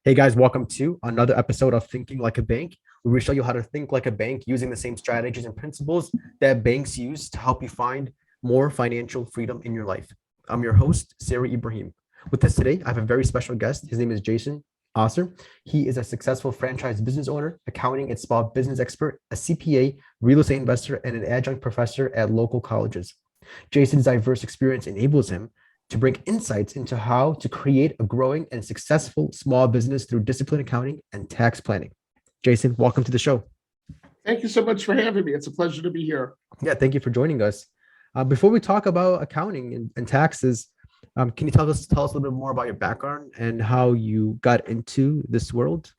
Hey guys, welcome to another episode of Thinking Like a Bank, where we show you how to think like a bank using the same strategies and principles that banks use to help you find more financial freedom in your life. I'm your host, Sarah Ibrahim. With us today, I have a very special guest. His name is Jason Osser. He is a successful franchise business owner, accounting and small business expert, a CPA, real estate investor, and an adjunct professor at local colleges. Jason's diverse experience enables him to bring insights into how to create a growing and successful small business through disciplined accounting and tax planning. Jason, welcome to the show. Thank you so much for having me. It's a pleasure to be here. Yeah, thank you for joining us. Before we talk about accounting and taxes, can you tell us a little bit more about your background and how you got into this world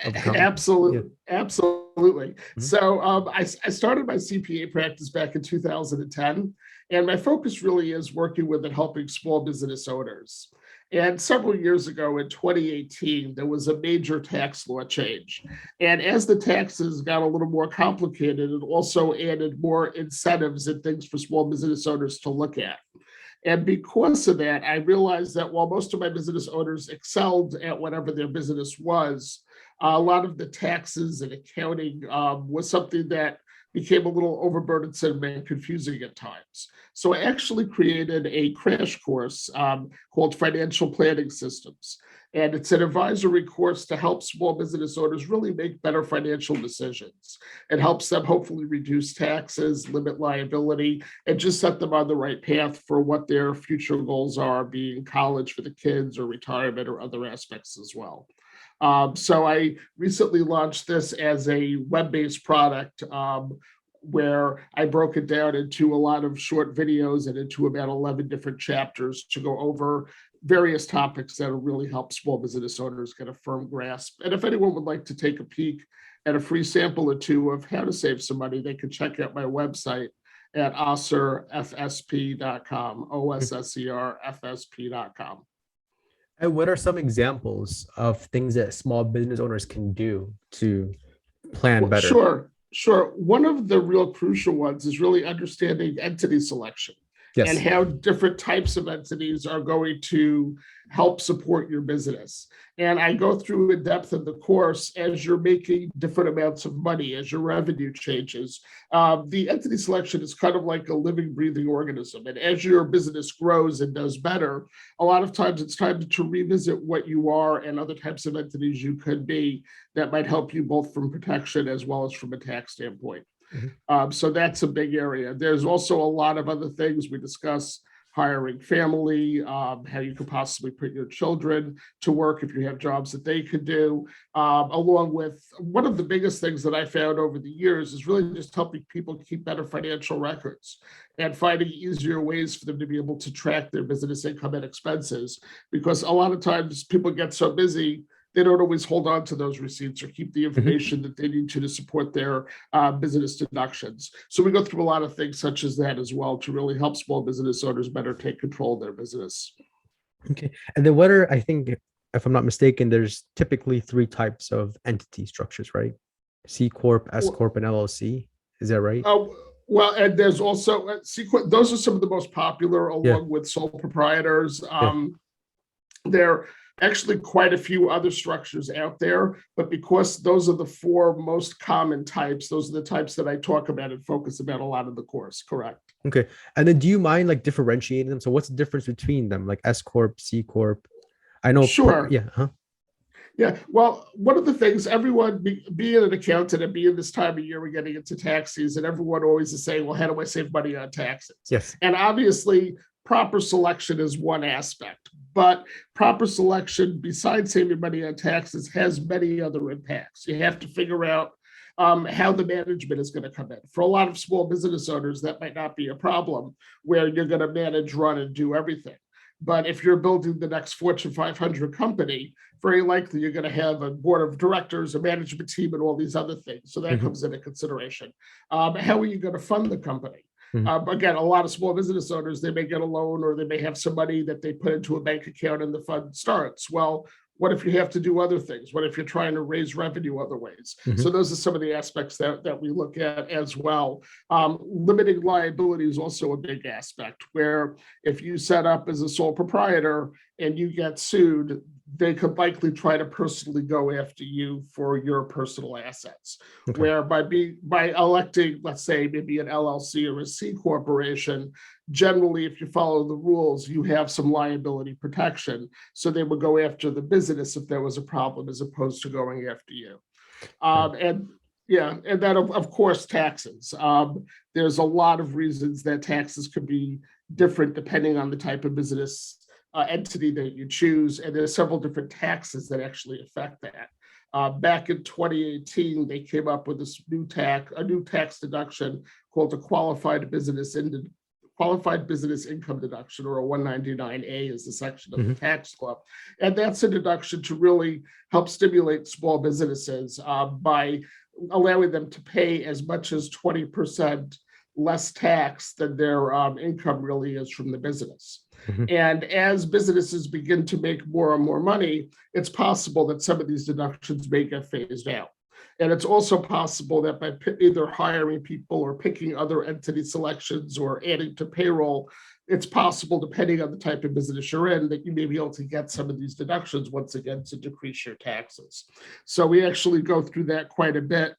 of accounting? Absolutely. Absolutely. Mhm. I started my CPA practice back in 2010, and my focus really is working with and helping small business owners. And several years ago in 2018, there was a major tax law change. And as the taxes got a little more complicated, it also added more incentives and things for small business owners to look at. And because of that, I realized that while most of my business owners excelled at whatever their business was, a lot of the taxes and accounting was something that became a little overburdensome and confusing at times. So I actually created a crash course called Financial Planning Systems. And it's an advisory course to help small business owners really make better financial decisions. It helps them hopefully reduce taxes, limit liability, and just set them on the right path for what their future goals are, being college for the kids or retirement or other aspects as well. So I recently launched this as a web-based product where I broke it down into a lot of short videos and into about 11 different chapters to go over various topics that will really help small business owners get a firm grasp. And if anyone would like to take a peek at a free sample or two of how to save some money, they can check out my website at osserfsp.com, OSSERFSP.com. And what are some examples of things that small business owners can do to plan Well, better? sure. One of the real crucial ones is really understanding entity selection and Yes. how different types of entities are going to help support your business. And I go through in depth in the course as you're making different amounts of money, as your revenue changes. The entity selection is kind of like a living, breathing organism. And as your business grows and does better, a lot of times it's time to revisit what you are and other types of entities you could be that might help you both from protection as well as from a tax standpoint. Mhm. So that's a big area. There's also a lot of other things we discuss: hiring family, how you could possibly put your children to work if you have jobs that they could do, along with one of the biggest things that I found over the years is really just helping people keep better financial records and finding easier ways for them to be able to track their business income and expenses. Because a lot of times people get so busy, they don't always hold on to those receipts or keep the Mhm. information that they need to support their business deductions. So we go through a lot of things such as that as well to really help small business owners better take control of their business. Okay. And then what are, I think, if I'm not mistaken, there's typically three types of entity structures, right? C Corp, S Corp, and LLC. Is that right? Oh, well, and there's also those are some of the most popular, Yeah. along with sole proprietors. Yeah. There are actually quite a few other structures out there, but because those are the four most common types, those are the types that I talk about and focus about a lot of the course. Correct. Okay. And then do you mind like differentiating them? So what's the difference between them, like S Corp, C Corp? I know, Sure. yeah. Huh? Yeah, well, one of the things everyone, being an accountant and being this time of year, we're getting into tax season, everyone always is saying, well, how do I save money on taxes? Yes. And obviously, proper selection is one aspect, but proper selection, besides saving money on taxes, has many other impacts. You have to figure out how the management is going to come in. For a lot of small business owners, that might not be a problem where you're going to manage, run, and do everything. But if you're building the next Fortune 500 company, very likely you're going to have a board of directors, a management team, and all these other things. So that Mhm. comes into consideration. How are you going to fund the company? Mhm. Again, a lot of small business owners, they may get a loan or they may have some money that they put into a bank account and the fund starts. Well, what if you have to do other things? What if you're trying to raise revenue other ways? So Mhm. those are some of the aspects that we look at as well. Limiting liability is also a big aspect where if you set up as a sole proprietor and you get sued, they could likely try to personally go after you for your personal assets. Okay. Where by electing, let's say, maybe an LLC or a C corporation, generally, if you follow the rules, you have some liability protection. So they would go after the business if there was a problem, as opposed to going after you. And yeah, and then of course taxes. There's a lot of reasons that taxes could be different depending on the type of business entity that you choose, and there's several different taxes that actually affect that. Back in 2018, they came up with this a new tax deduction called a qualified business income deduction, or a 199A is the section of the tax law. And that's a deduction to really help stimulate small businesses by allowing them to pay as much as 20% less tax than their income really is from the business. And as businesses begin to make more and more money, it's possible that some of these deductions may get phased out. And it's also possible that by either hiring people or picking other entity selections or adding to payroll, it's possible, depending on the type of business you're in, that you may be able to get some of these deductions once again to decrease your taxes. So we actually go through that quite a bit.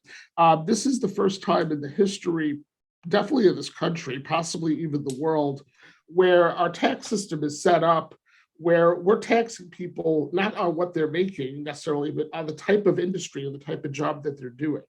This is the first time in the history, definitely of this country, possibly even the world, where our tax system is set up where we're taxing people not on what they're making necessarily, but on the type of industry or the type of job that they're doing.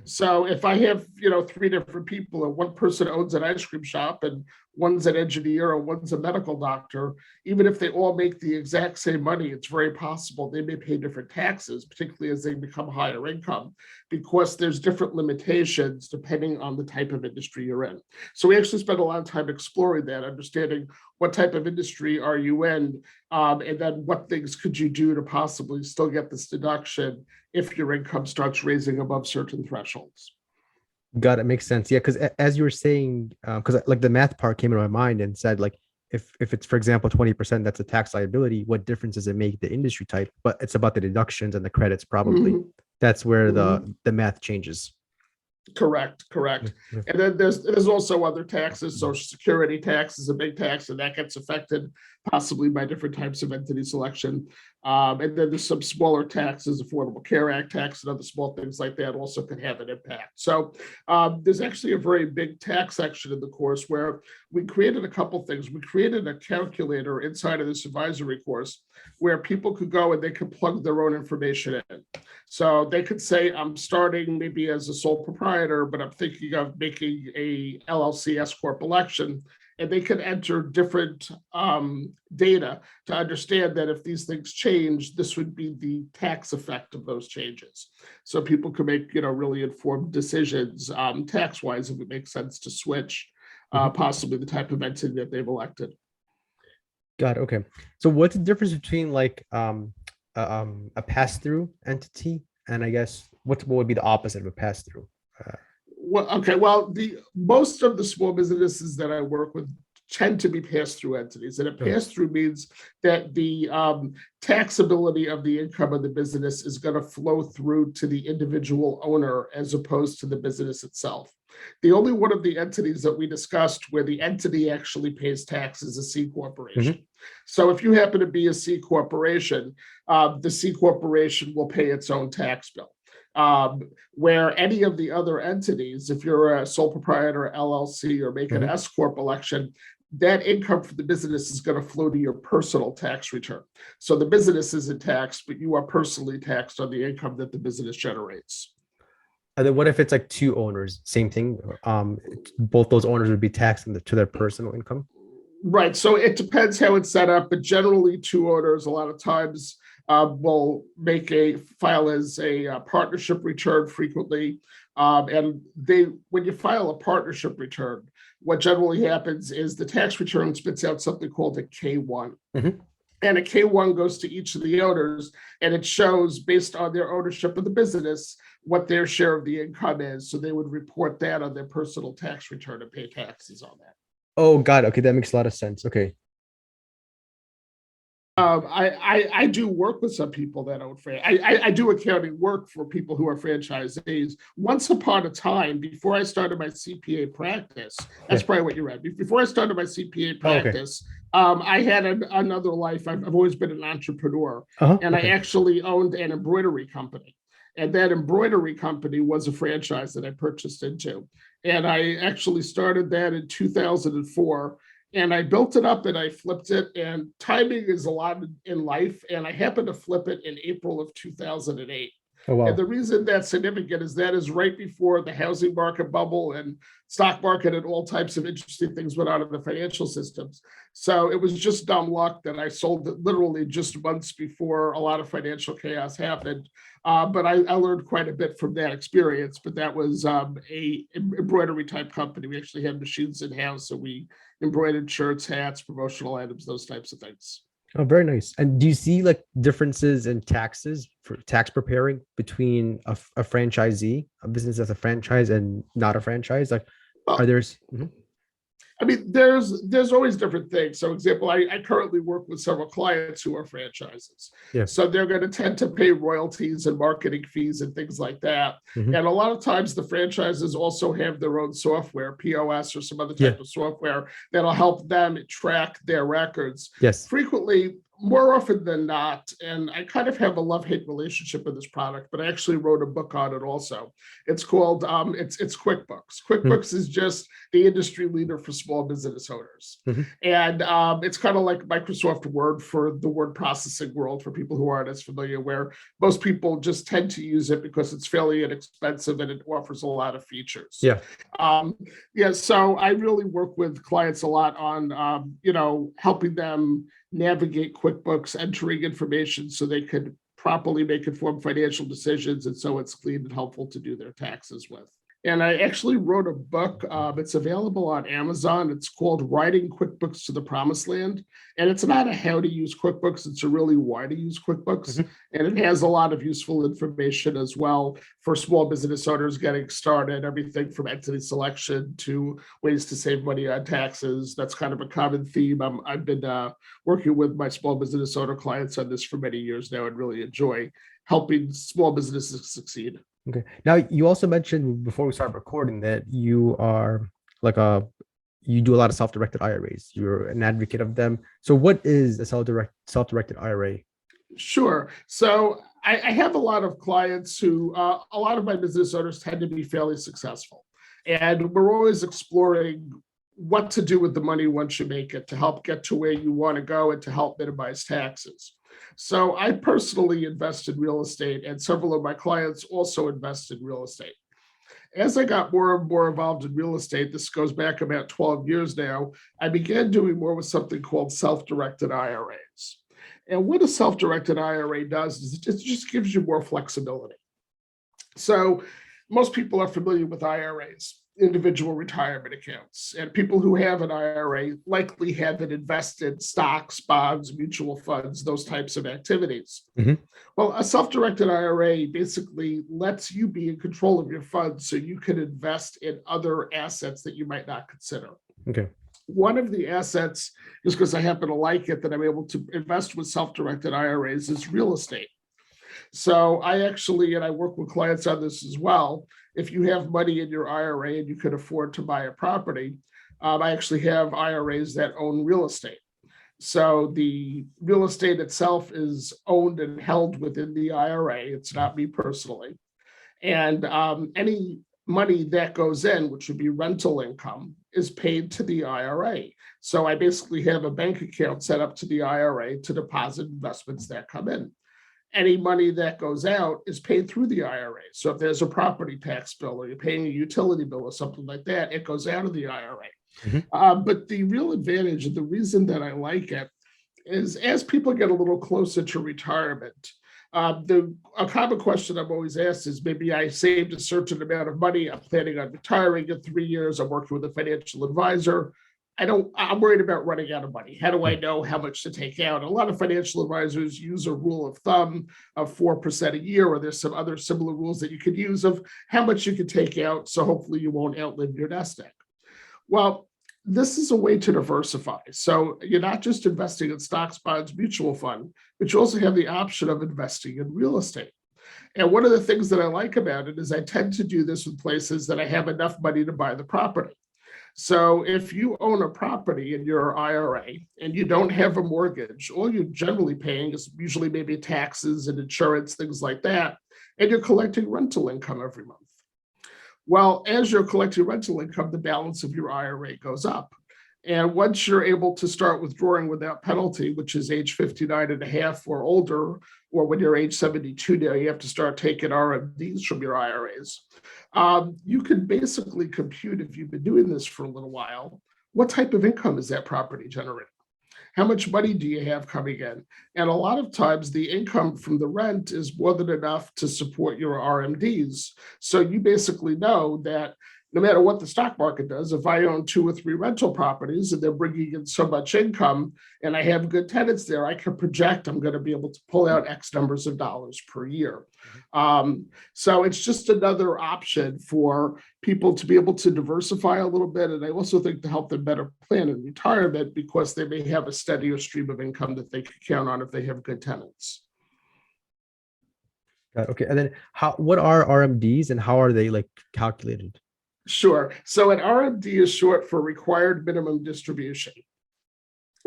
So if I have, three different people and one person owns an ice cream shop and one's an engineer or one's a medical doctor, even if they all make the exact same money, it's very possible they may pay different taxes, particularly as they become higher income, because there's different limitations depending on the type of industry you're in. So we actually spent a lot of time exploring that, understanding what type of industry are you in, and then what things could you do to possibly still get this deduction if your income starts raising above certain thresholds. Got it. Makes sense. Yeah, because as you were saying, because like the math part came into my mind and said, like, if it's, for example, 20%, that's a tax liability, what difference does it make the industry type? But it's about the deductions and the credits probably. That's where the math changes. Correct. And then there's also other taxes. Social security tax is a big tax, and that gets affected possibly by different types of entity selection. And then there's some smaller taxes, Affordable Care Act tax and other small things like that also can have an impact. So there's actually a very big tax section in the course where we created a couple things. We created a calculator inside of this advisory course where people could go and they could plug their own information in. So they could say, I'm starting maybe as a sole proprietor, but I'm thinking of making a LLC S Corp election. And they could enter different data to understand that if these things change, this would be the tax effect of those changes. So people could make, really informed decisions tax-wise if it makes sense to switch possibly the type of entity that they've elected. Got it. Okay. So what's the difference between like a pass-through entity and I guess what would be the opposite of a pass-through? Well, most of the small businesses that I work with tend to be pass-through entities, and a pass-through means that the taxability of the income of the business is going to flow through to the individual owner as opposed to the business itself. The only one of the entities that we discussed where the entity actually pays tax is a C corporation. So if you happen to be a C corporation, the C corporation will pay its own tax bill. Where any of the other entities, if you're a sole proprietor, LLC, or make an S Corp election, that income for the business is going to flow to your personal tax return. So the business isn't taxed, but you are personally taxed on the income that the business generates. And then what if it's like two owners? Same thing. Both those owners would be taxed to their personal income. Right. So it depends how it's set up, but generally two owners a lot of times will file as a partnership return frequently. And when you file a partnership return, what generally happens is the tax return spits out something called a K1. And a K1 goes to each of the owners, and it shows based on their ownership of the business what their share of the income is. So they would report that on their personal tax return and pay taxes on that. Oh, got it. Okay, that makes a lot of sense. Okay. I do work with some people that own I do accounting work for people who are franchisees. Once upon a time, before I started my CPA practice, that's probably what you read. Before I started my CPA practice, I had another life. I've always been an entrepreneur, Uh-huh. and I Okay. actually owned an embroidery company. And that embroidery company was a franchise that I purchased into. And I actually started that in 2004. And I built it up and I flipped it. And timing is a lot in life. And I happened to flip it in April of 2008. Oh And wow. the reason that's significant is that is right before the housing market bubble and stock market and all types of interesting things went on in the financial systems. So it was just dumb luck that I sold it literally just months before a lot of financial chaos happened. But I learned quite a bit from that experience. But that was a embroidery type company. We actually had machines in house, so we embroidered shirts, hats, promotional items, those types of things. Oh, very nice. And do you see like differences in taxes for tax preparing between a franchisee, a business that's a franchise and not a franchise? Like, are Well, there's Mhm. I mean, there's always different things. So, example, I currently work with several clients who are franchises, Yeah. so they're going to tend to pay royalties and marketing fees and things like that. Mhm. And a lot of times, the franchises also have their own software, POS or some other Yeah. type of software that'll help them track their records. Yes. Frequently, more often than not, and I kind of have a love-hate relationship with this product, but I actually wrote a book on it also. It's called it's QuickBooks. Mhm. QuickBooks is just the industry leader for small business owners. Mhm. And it's kind of like Microsoft Word for the word processing world for people who aren't as familiar, where most people just tend to use it because it's fairly inexpensive and it offers a lot of features. Yeah. Um, yeah, so I really work with clients a lot on, helping them navigate QuickBooks, entering information so they could properly make informed financial decisions. And so it's clean and helpful to do their taxes with. And I actually wrote a book. It's available on Amazon. It's called Writing QuickBooks to the Promised Land. And it's not a how to use QuickBooks, it's a really why to use QuickBooks. Mhm. And it has a lot of useful information as well for small business owners getting started, everything from entity selection to ways to save money on taxes. That's kind of a common theme. I've been working with my small business owner clients on this for many years now and really enjoy helping small businesses succeed. Okay. Now you also mentioned before we start recording that you are like a you do a lot of self-directed IRAs. You're an advocate of them. So what is a self-directed IRA? Sure. So I have a lot of clients who, a lot of my business owners tend to be fairly successful. And we're always exploring what to do with the money once you make it to help get to where you want to go and to help minimize taxes. So I personally invest in real estate, and several of my clients also invest in real estate. As I got more and more involved in real estate, this goes back about 12 years now, I began doing more with something called self directed IRAs. And what a self directed IRA does is it just gives you more flexibility. So, most people are familiar with IRAs, individual retirement accounts, and people who have an IRA likely have it invested stocks, bonds, mutual funds, those types of activities. Mhm. Well, a self directed IRA basically lets you be in control of your funds so you can invest in other assets that you might not consider. Okay. One of the assets, just because I happen to like it, that I'm able to invest with self directed IRAs is real estate. So I actually, and I work with clients on this as well. If you have money in your IRA and you can afford to buy a property, I actually have IRAs that own real estate. So the real estate itself is owned and held within the IRA. It's not me personally. And any money that goes in, which would be rental income, is paid to the IRA. So I basically have a bank account set up to the IRA to deposit investments that come in. Any money that goes out is paid through the IRA. So if there's a property tax bill or you're paying a utility bill or something like that, it goes out of the IRA. Mhm. But the real advantage and the reason that I like it is as people get a little closer to retirement, a common question I'm always asked is maybe I saved a certain amount of money. I'm planning on retiring in 3 years. I'm working with a financial advisor. I'm worried about running out of money. How do I know how much to take out? A lot of financial advisors use a rule of thumb of 4% a year, or there's some other similar rules that you could use of how much you can take out. So hopefully you won't outlive your nest egg. Well, this is a way to diversify. So you're not just investing in stocks, bonds, mutual fund, but you also have the option of investing in real estate. And one of the things that I like about it is I tend to do this with places that I have enough money to buy the property. So if you own a property in your IRA and you don't have a mortgage, all you're generally paying is usually maybe taxes and insurance, things like that, and you're collecting rental income every month. Well, as you're collecting rental income, the balance of your IRA goes up. And once you're able to start withdrawing without penalty, which is age 59 and a half or older, or when you're age 72 now, you have to start taking RMDs from your IRAs. You can basically compute, if you've been doing this for a little while, what type of income is that property generating? How much money do you have coming in? And a lot of times the income from the rent is more than enough to support your RMDs. So you basically know that no matter what the stock market does, if I own 2 or 3 rental properties and they're bringing in so much income and I have good tenants there, I can project I'm going to be able to pull out X numbers of dollars per year. So it's just another option for people to be able to diversify a little bit. And I also think to help them better plan in retirement because they may have a steadier stream of income that they can count on if they have good tenants. Okay. And then what are RMDs and how are they like calculated? Sure. So an RMD is short for required minimum distribution.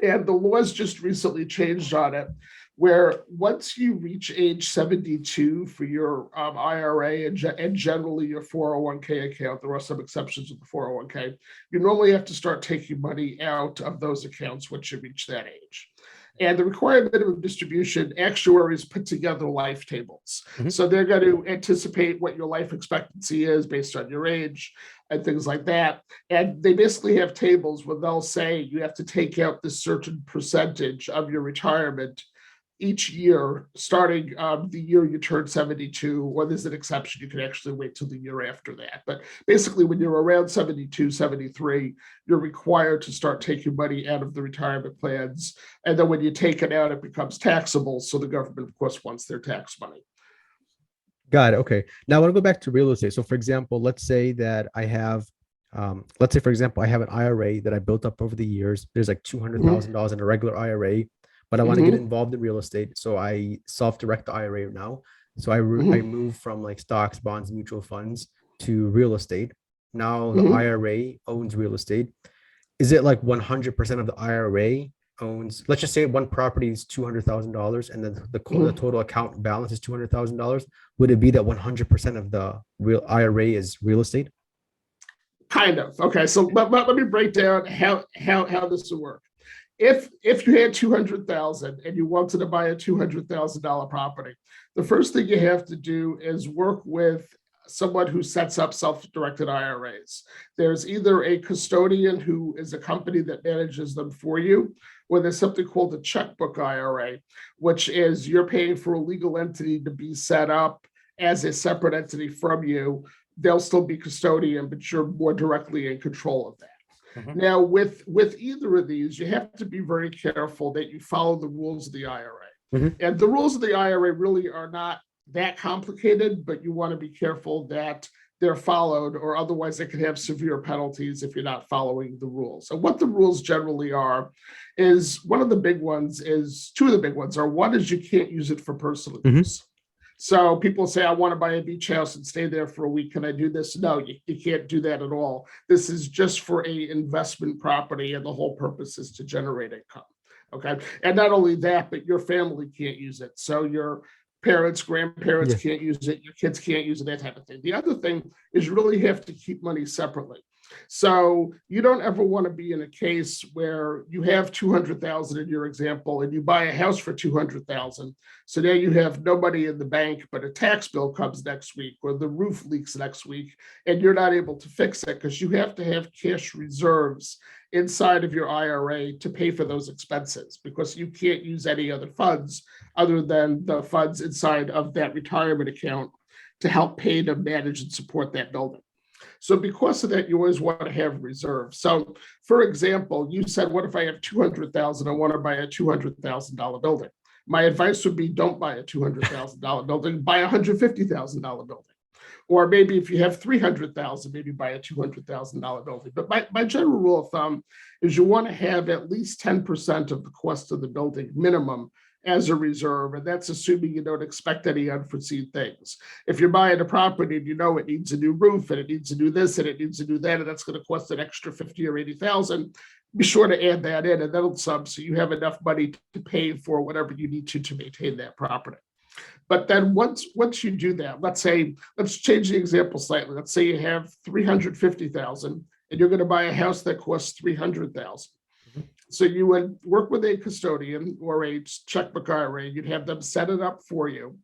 And the laws just recently changed on it, where once you reach age 72 for your IRA and generally your 401k account, there are some exceptions with the 401k, you normally have to start taking money out of those accounts once you reach that age. And the required minimum distribution, actuaries put together life tables. So they're going to anticipate what your life expectancy is based on your age and things like that. And they basically have tables where they'll say you have to take out this certain percentage of your retirement each year, starting the year you turn 72, or there's an exception, you can actually wait till the year after that. But basically, when you're around 72, 73, you're required to start taking money out of the retirement plans. And then when you take it out, it becomes taxable. So the government, of course, wants their tax money. Got it. Okay. Now I want to go back to real estate. So for example, let's say that I have, for example, I have an IRA that I built up over the years. There's like $200,000 in a regular IRA, but I want to get involved in real estate. So I self-direct the IRA now. So I move from like stocks, bonds, mutual funds to real estate. Now the IRA owns real estate. Is it like 100% of the IRA owns, let's just say one property is $200,000 and then the total account balance is $200,000. Would it be that 100% of the real IRA is real estate? Kind of. Okay. So let me break down how this would work. If you had 200,000 and you wanted to buy a $200,000 property, the first thing you have to do is work with someone who sets up self-directed IRAs. There's either a custodian who is a company that manages them for you, or there's something called a checkbook IRA, which is you're paying for a legal entity to be set up as a separate entity from you. They'll still be custodian, but you're more directly in control of that. Now, with either of these, you have to be very careful that you follow the rules of the IRA. And the rules of the IRA really are not that complicated, but you want to be careful that they're followed, or otherwise they could have severe penalties if you're not following the rules. So what the rules generally are is two of the big ones are, one is you can't use it for personal use. So people say, I want to buy a beach house and stay there for a week. Can I do this? No, you can't do that at all. This is just for a investment property, and the whole purpose is to generate income. Okay. And not only that, but your family can't use it. So your parents, grandparents can't use it. Your kids can't use it, that type of thing. The other thing is you really have to keep money separately. So you don't ever want to be in a case where you have 200,000 in your example and you buy a house for 200,000. So now you have no money in the bank, but a tax bill comes next week or the roof leaks next week, and you're not able to fix it because you have to have cash reserves inside of your IRA to pay for those expenses, because you can't use any other funds other than the funds inside of that retirement account to help pay to manage and support that building. So because of that, you always want to have reserves. So for example, you said, what if I have 200,000, I want to buy a $200,000 building? My advice would be, don't buy a $200,000 building, buy a $150,000 building. Or maybe if you have 300,000, maybe buy a $200,000 building. But my general rule of thumb is you want to have at least 10% of the cost of the building minimum as a reserve, and that's assuming you don't expect any unforeseen things. If you're buying a property and you know it needs a new roof and it needs to do this and it needs to do that, and that's going to cost an extra 50 or 80,000, be sure to add that in, and that'll sub so you have enough money to pay for whatever you need to maintain that property. But then once you do that, let's change the example slightly. Let's say you have 350,000 and you're going to buy a house that costs 300,000. So you would work with a custodian or a checkbook IRA. You'd have them set it up for you.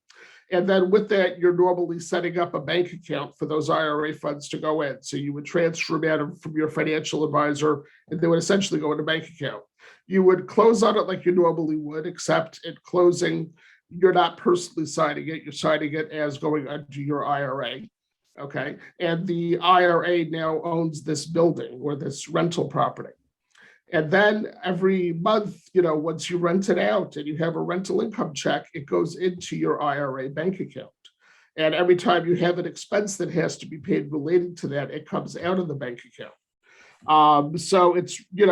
And then with that, you're normally setting up a bank account for those IRA funds to go in. So you would transfer them from your financial advisor, and they would essentially go in a bank account. You would close on it like you normally would, except at closing, you're not personally signing it. You're signing it as going under your IRA. Okay. And the IRA now owns this building or this rental property. And then every month, once you rent it out and you have a rental income check, it goes into your IRA bank account. And every time you have an expense that has to be paid relating to that, it comes out of the bank account. So it's, the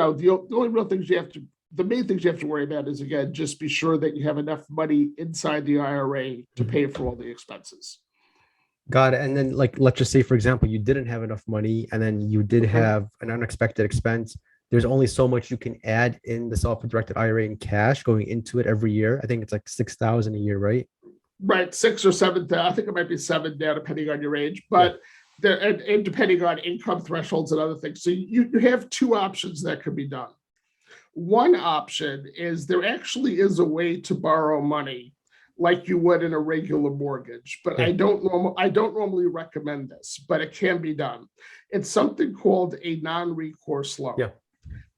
only real things the main things you have to worry about is, again, just be sure that you have enough money inside the IRA to pay for all the expenses. Got it. And then, let's just say, for example, you didn't have enough money and then you did have an unexpected expense. There's only so much you can add in the self-directed IRA in cash going into it every year. I think it's like 6,000 a year, right? Right, 6 or 7. I think it might be 7 now, depending on your age, but and depending on income thresholds and other things. So you have two options that could be done. One option is there actually is a way to borrow money like you would in a regular mortgage, but I don't normally recommend this, but it can be done. It's something called a non-recourse loan. Yeah.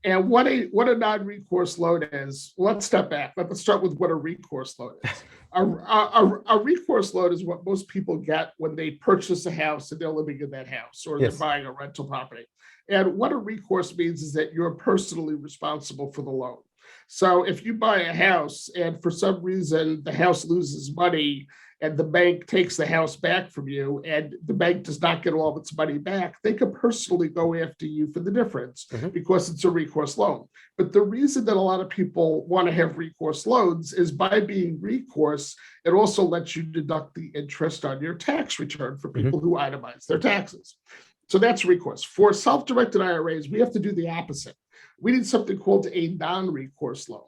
And what a non-recourse loan is, let's step back. Let's start with what a recourse loan is. A recourse loan is what most people get when they purchase a house and they're living in that house, or they're buying a rental property. And what a recourse means is that you're personally responsible for the loan. So if you buy a house and for some reason the house loses money and the bank takes the house back from you and the bank does not get all of its money back, they can personally go after you for the difference because it's a recourse loan. But the reason that a lot of people want to have recourse loans is by being recourse, it also lets you deduct the interest on your tax return for people who itemize their taxes. So that's recourse. For self-directed IRAs, we have to do the opposite. We need something called a non-recourse loan.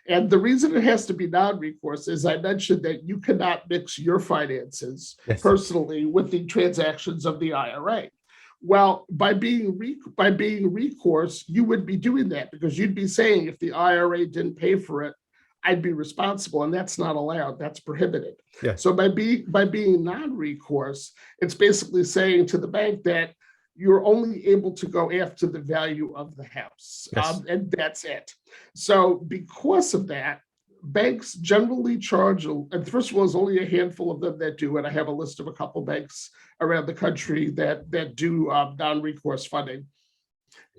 And the reason it has to be non-recourse is I mentioned that you cannot mix your finances personally with the transactions of the IRA. Well, by being recourse, you would be doing that because you'd be saying if the IRA didn't pay for it, I'd be responsible, and that's not allowed. That's prohibited. Yeah. So by being non-recourse, it's basically saying to the bank that you're only able to go after the value of the house, and that's it. So because of that, banks generally charge, and first of all, there's only a handful of them that do it. I have a list of a couple banks around the country that do non-recourse funding.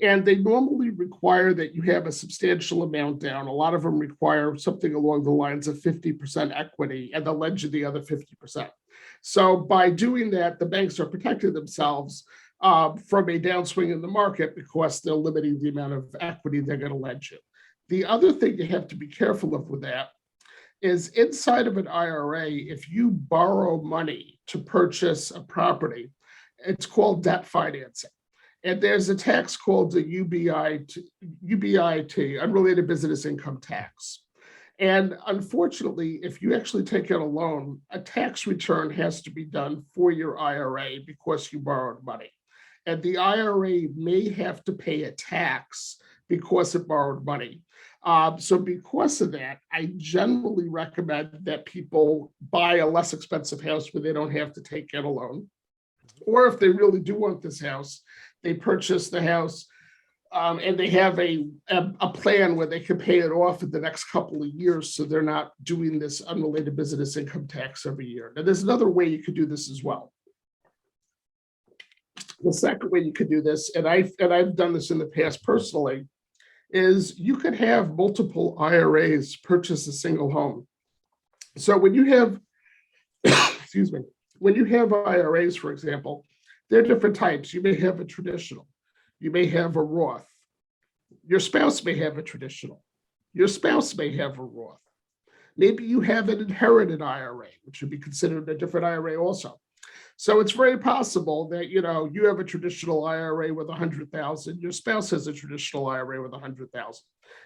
And they normally require that you have a substantial amount down. A lot of them require something along the lines of 50% equity, and they'll lend you the other 50%. So by doing that, the banks are protecting themselves from a downswing in the market because they're limiting the amount of equity they're going to lend you. The other thing you have to be careful of with that is inside of an IRA, if you borrow money to purchase a property, it's called debt financing. And there's a tax called the UBIT, Unrelated Business Income Tax. And unfortunately, if you actually take out a loan, a tax return has to be done for your IRA because you borrowed money. And the IRA may have to pay a tax because it borrowed money. So because of that, I generally recommend that people buy a less expensive house where they don't have to take out a loan. Or if they really do want this house, they purchase the house and they have a plan where they can pay it off in the next couple of years, so they're not doing this unrelated business income tax every year. Now, there's another way you could do this as well. The second way you could do this, and I've done this in the past personally, is you could have multiple IRAs purchase a single home. So when you have, excuse me, when you have IRAs, for example, there are different types. You may have a traditional, you may have a Roth. Your spouse may have a traditional. Your spouse may have a Roth. Maybe you have an inherited IRA, which would be considered a different IRA also. So it's very possible that you have a traditional IRA with 100,000. Your spouse has a traditional IRA with 100,000.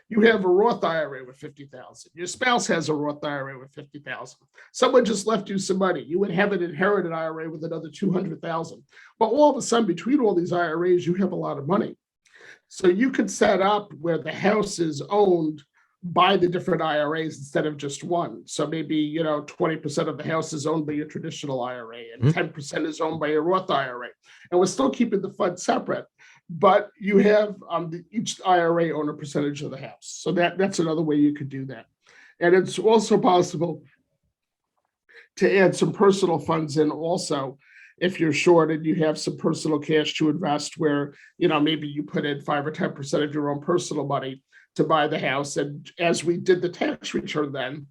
You have a Roth IRA with 50,000. Your spouse has a Roth IRA with 50,000. Someone just left you some money. You would have an inherited IRA with another 200,000. But all of a sudden, between all these IRAs, you have a lot of money. So you could set up where the house is owned by the different IRAs instead of just one. So maybe 20% of the house is owned by your traditional IRA and 10% is owned by your Roth IRA. And we're still keeping the funds separate, but you have each IRA own a percentage of the house. So that's another way you could do that. And it's also possible to add some personal funds in also if you're short and you have some personal cash to invest where, maybe you put in 5 or 10% of your own personal money to buy the house. And as we did the tax return then,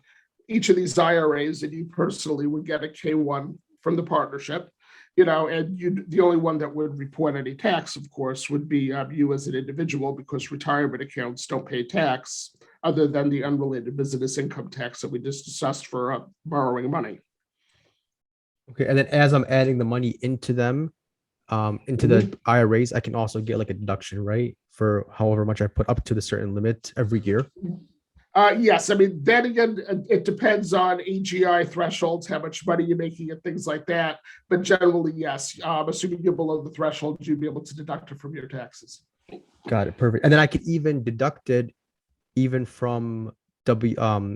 each of these IRAs and you personally would get a K-1 from the partnership, and the only one that would report any tax, of course, would be you as an individual, because retirement accounts don't pay tax other than the unrelated business income tax that we just discussed for borrowing money. Okay, and then as I'm adding the money into them, into the IRAs, I can also get like a deduction, right? For however much I put up to the certain limit every year. Yes, I mean, then again, it depends on AGI thresholds, how much money you're making and things like that. But generally, yes, assuming you're below the threshold, you'd be able to deduct it from your taxes. Got it, perfect. And then I could even deduct it even from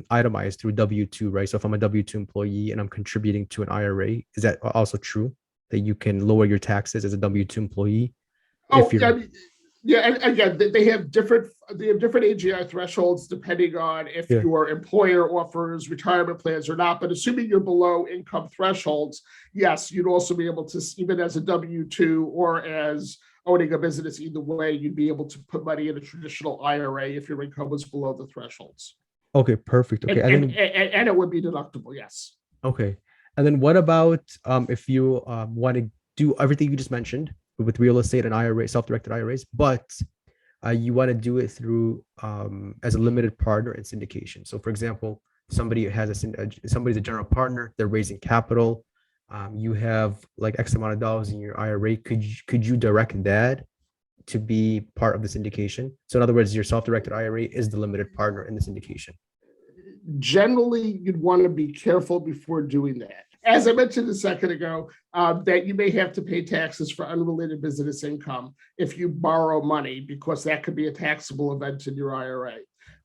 itemized through W-2, right? So if I'm a W-2 employee and I'm contributing to an IRA, is that also true that you can lower your taxes as a W-2 employee? Yeah, and again, they have different AGI thresholds depending on if your employer offers retirement plans or not. But assuming you're below income thresholds, yes, you'd also be able to, even as a W-2 or as owning a business, either way, you'd be able to put money in a traditional IRA if your income was below the thresholds. Okay, perfect. Okay, and it would be deductible, yes. Okay, and then what about if you want to do everything you just mentioned with real estate and IRA, self-directed IRAs, but you want to do it through as a limited partner in syndication. So, for example, somebody's a general partner, they're raising capital. You have like X amount of dollars in your IRA. Could you direct that to be part of the syndication? So in other words, your self-directed IRA is the limited partner in the syndication. Generally, you'd want to be careful before doing that. As I mentioned a second ago, that you may have to pay taxes for unrelated business income if you borrow money, because that could be a taxable event in your IRA.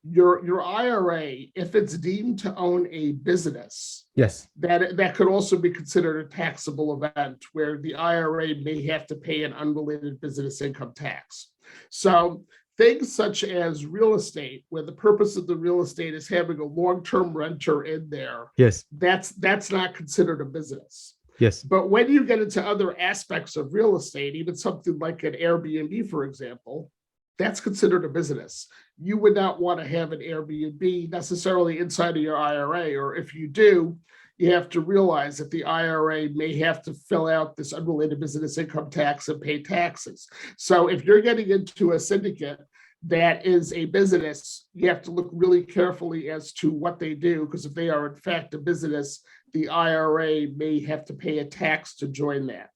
Your IRA, if it's deemed to own a business, yes, that could also be considered a taxable event where the IRA may have to pay an unrelated business income tax. So things such as real estate, where the purpose of the real estate is having a long-term renter in there, yes, that's not considered a business. Yes. But when you get into other aspects of real estate, even something like an Airbnb, for example, that's considered a business. You would not want to have an Airbnb necessarily inside of your IRA, or if you do, you have to realize that the IRA may have to fill out this unrelated business income tax and pay taxes. So if you're getting into a syndicate that is a business, you have to look really carefully as to what they do, because if they are in fact a business, the IRA may have to pay a tax to join that.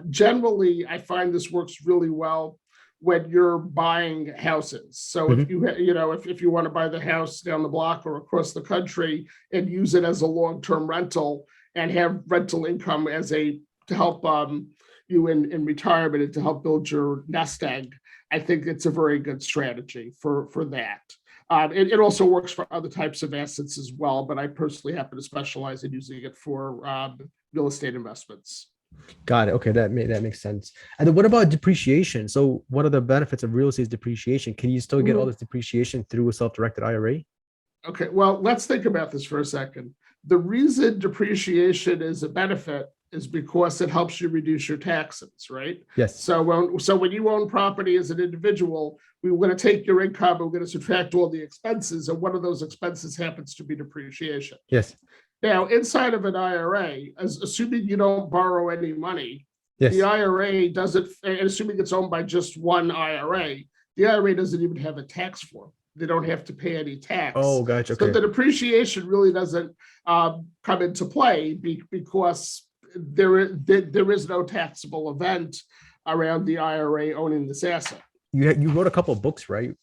Generally, I find this works really well when you're buying houses. So if you want to buy the house down the block or across the country and use it as a long-term rental and have rental income to help you in retirement and to help build your nest egg, I think it's a very good strategy for that. It also works for other types of assets as well, but I personally happen to specialize in using it for real estate investments. Got it. Okay, that makes sense. And then what about depreciation? So one of the benefits of real estate is depreciation. Can you still get all this depreciation through a self-directed IRA? Okay, well, let's think about this for a second. The reason depreciation is a benefit is because it helps you reduce your taxes, right? Yes. So when you own property as an individual, we're going to take your income and we're going to subtract all the expenses, and one of those expenses happens to be depreciation. Yes. Now, inside of an IRA, assuming you don't borrow any money, the Yes. IRA doesn't, and assuming it's owned by just one IRA, the IRA doesn't even have a tax form. They don't have to pay any tax. Oh, gotcha. So Okay. the depreciation really doesn't come into play because there is no taxable event around the IRA owning this asset. You wrote a couple of books, right?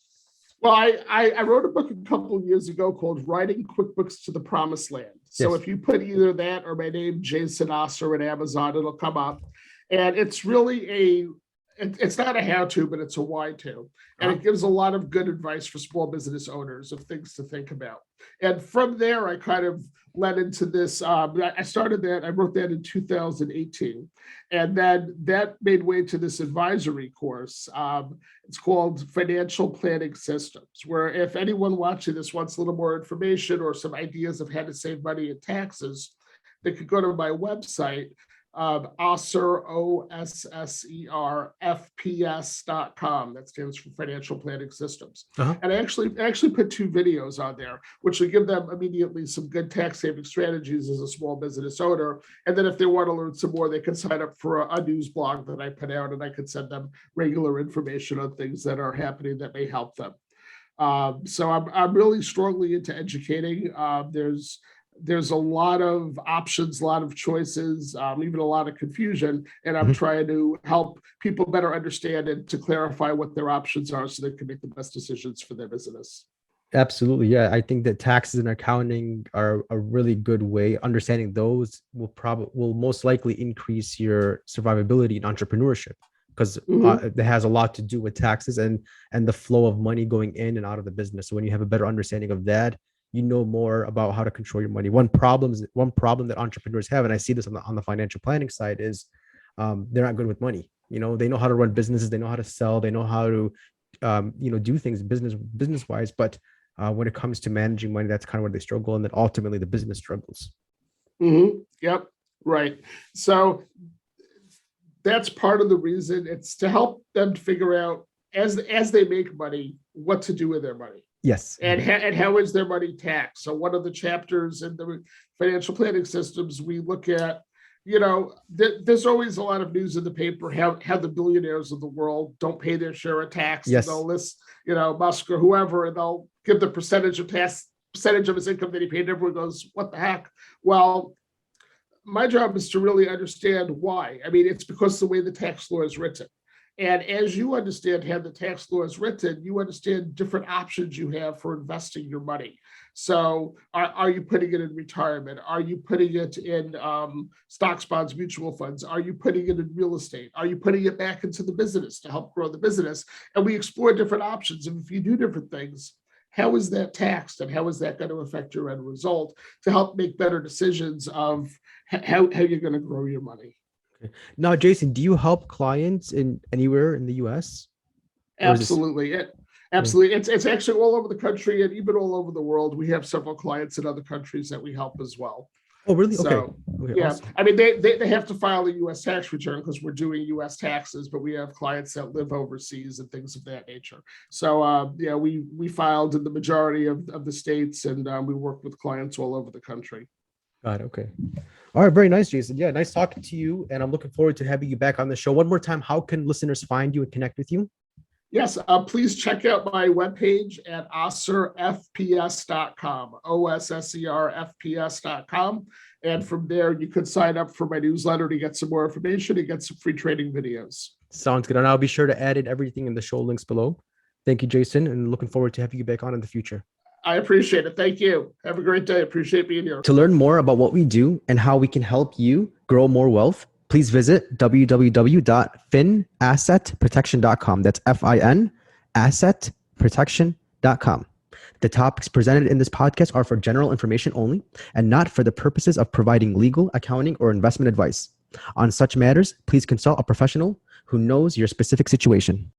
Well, I wrote a book a couple of years ago called Writing QuickBooks to the Promised Land. So Yes. if you put either that or my name, Jason Osser, at Amazon, it'll come up. And it's really it's not a how-to, but it's a why-to. And it gives a lot of good advice for small business owners of things to think about. And from there, I kind of led into this. I wrote that in 2018. And then that made way to this advisory course. It's called Financial Planning Systems, where if anyone watching this wants a little more information or some ideas of how to save money in taxes, they could go to my website, Osser, OSSER, That stands for Financial Planning Systems. And I actually put 2 videos on there, which will give them immediately some good tax saving strategies as a small business owner. And then if they want to learn some more, they can sign up for a news blog that I put out, and I could send them regular information on things that are happening that may help them. So I'm really strongly into educating. There's a lot of options, a lot of choices, even a lot of confusion. And I'm trying to help people better understand and to clarify what their options are so they can make the best decisions for their business. Absolutely. Yeah. I think that taxes and accounting are a really good way. Understanding those will most likely increase your survivability in entrepreneurship, because it has a lot to do with taxes and the flow of money going in and out of the business. So when you have a better understanding of that, you know more about how to control your money. One problem that entrepreneurs have, and I see this on the financial planning side, is they're not good with money. They know how to run businesses, they know how to sell, they know how to do things business wise, but when it comes to managing money, that's kind of where they struggle, and then ultimately the business struggles. Yep, right. So that's part of the reason. It's to help them figure out as they make money what to do with their money. Yes. And how is their money taxed? So one of the chapters in the financial planning systems, we look at, there's always a lot of news in the paper how the billionaires of the world don't pay their share of tax. Yes. And they'll list, Musk or whoever, and they'll give the percentage of his income that he paid. Everyone goes, what the heck? Well, my job is to really understand why. I mean, it's because the way the tax law is written. And as you understand how the tax law is written, you understand different options you have for investing your money. So are you putting it in retirement? Are you putting it in stocks, bonds, mutual funds? Are you putting it in real estate? Are you putting it back into the business to help grow the business? And we explore different options. And if you do different things, how is that taxed, and how is that going to affect your end result to help make better decisions of how you're going to grow your money? Now, Jason, do you help clients anywhere in the US? Absolutely. Absolutely. It's actually all over the country and even all over the world. We have several clients in other countries that we help as well. Oh, really? Okay. So, yeah. Awesome. I mean, they have to file a U.S. tax return because we're doing U.S. taxes, but we have clients that live overseas and things of that nature. So, we filed in the majority of the states, and we work with clients all over the country. Got it. Okay. All right. Very nice, Jason. Yeah, nice talking to you. And I'm looking forward to having you back on the show. One more time, how can listeners find you and connect with you? Yes, please check out my webpage at osserfps.com, OSSERFPS.com. And from there, you could sign up for my newsletter to get some more information and get some free training videos. Sounds good. And I'll be sure to add everything in the show links below. Thank you, Jason, and looking forward to having you back on in the future. I appreciate it. Thank you. Have a great day. Appreciate being here. To learn more about what we do and how we can help you grow more wealth, please visit www.finassetprotection.com. That's FIN assetprotection.com. The topics presented in this podcast are for general information only and not for the purposes of providing legal, accounting, or investment advice. On such matters, please consult a professional who knows your specific situation.